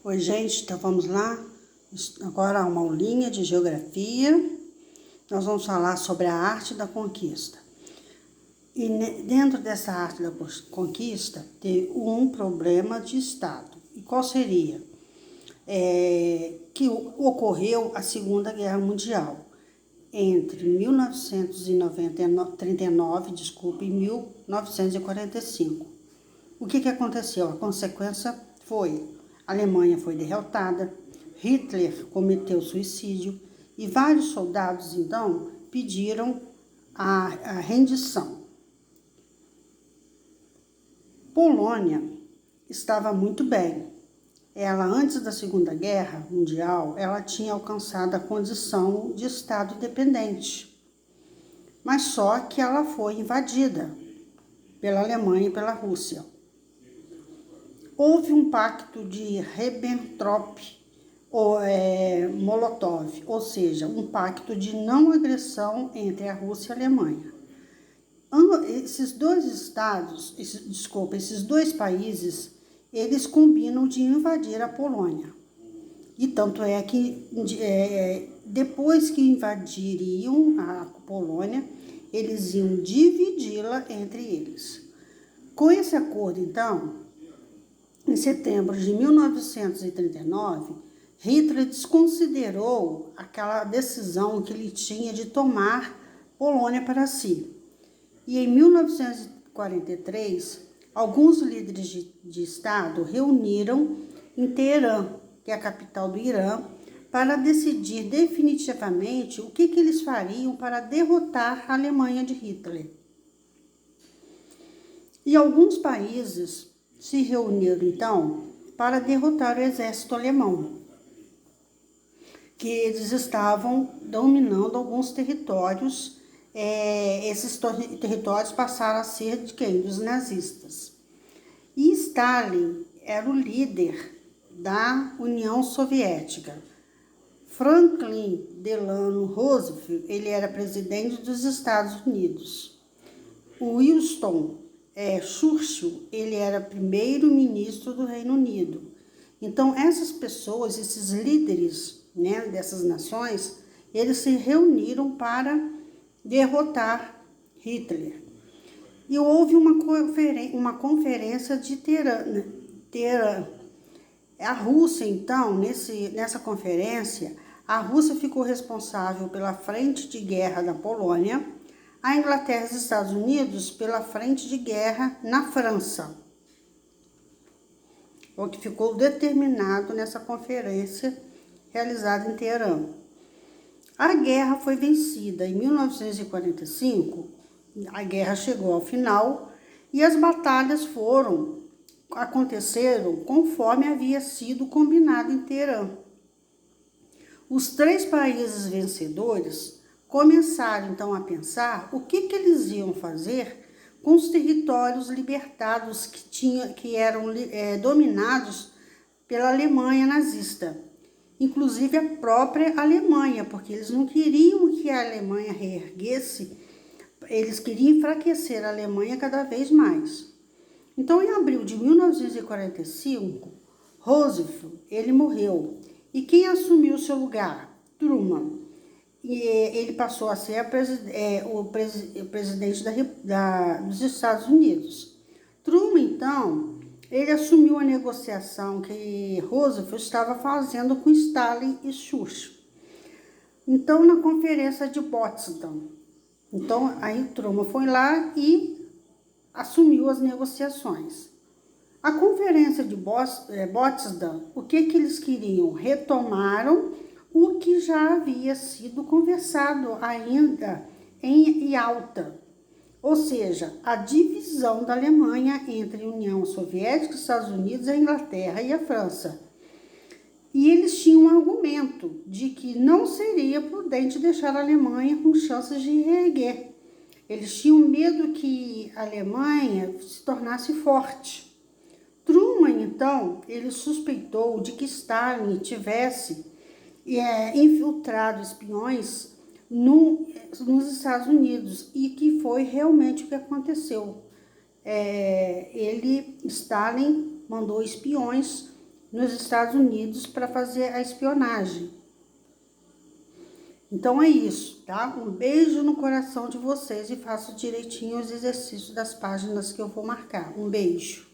Oi, gente, então vamos lá. Agora uma aulinha de geografia. Nós vamos falar sobre a arte da conquista. E dentro dessa arte da conquista, tem um problema de Estado. E qual seria? Que ocorreu a Segunda Guerra Mundial entre 1939, e 1945. O que aconteceu? A consequência foi: a Alemanha foi derrotada, Hitler cometeu suicídio e vários soldados, então, pediram a rendição. Polônia estava muito bem. Ela, antes da Segunda Guerra Mundial, ela tinha alcançado a condição de Estado independente. Mas só que ela foi invadida pela Alemanha e pela Rússia. Houve um pacto de Ribbentrop-Molotov, ou seja, um pacto de não agressão entre a Rússia e a Alemanha. Esses dois países, eles combinam de invadir a Polônia. E tanto é que depois que invadiriam a Polônia, eles iam dividi-la entre eles. Com esse acordo, então, em setembro de 1939, Hitler desconsiderou aquela decisão que ele tinha de tomar Polônia para si. E em 1943, alguns líderes de Estado reuniram em Teherã, que é a capital do Irã, para decidir definitivamente o que eles fariam para derrotar a Alemanha de Hitler. E alguns países se reuniram, então, para derrotar o exército alemão, que eles estavam dominando alguns territórios. Esses territórios passaram a ser de quem? Dos nazistas. E Stalin era o líder da União Soviética. Franklin Delano Roosevelt, ele era presidente dos Estados Unidos. O Winston Churchill, ele era primeiro-ministro do Reino Unido. Então, essas pessoas, esses líderes, né, dessas nações, eles se reuniram para derrotar Hitler. E houve uma conferência de Teherã. A Rússia, então, nessa conferência, a Rússia ficou responsável pela frente de guerra da Polônia, a Inglaterra e os Estados Unidos pela frente de guerra na França. O que ficou determinado nessa conferência realizada em Teherã. A guerra foi vencida em 1945, a guerra chegou ao final e as batalhas aconteceram conforme havia sido combinado em Teherã. Os três países vencedores começaram então a pensar o que eles iam fazer com os territórios libertados que eram dominados pela Alemanha nazista. Inclusive a própria Alemanha, porque eles não queriam que a Alemanha reerguesse, eles queriam enfraquecer a Alemanha cada vez mais. Então, em abril de 1945, Roosevelt, ele morreu. E quem assumiu o seu lugar? Truman. E ele passou a ser o presidente dos Estados Unidos. Truman, então, ele assumiu a negociação que Roosevelt estava fazendo com Stalin e Churchill. Então, na conferência de Potsdam, então, aí Truman foi lá e assumiu as negociações. A conferência de Potsdam, o que eles queriam? Retomaram o que já havia sido conversado ainda em Yalta. Ou seja, a divisão da Alemanha entre a União Soviética, Estados Unidos, a Inglaterra e a França. E eles tinham um argumento de que não seria prudente deixar a Alemanha com chances de reerguer. Eles tinham medo que a Alemanha se tornasse forte. Truman, então, ele suspeitou de que Stalin tivesse infiltrado espiões nos Estados Unidos, e que foi realmente o que aconteceu. Stalin mandou espiões nos Estados Unidos para fazer a espionagem. Então é isso, tá? Um beijo no coração de vocês e faço direitinho os exercícios das páginas que eu vou marcar. Um beijo.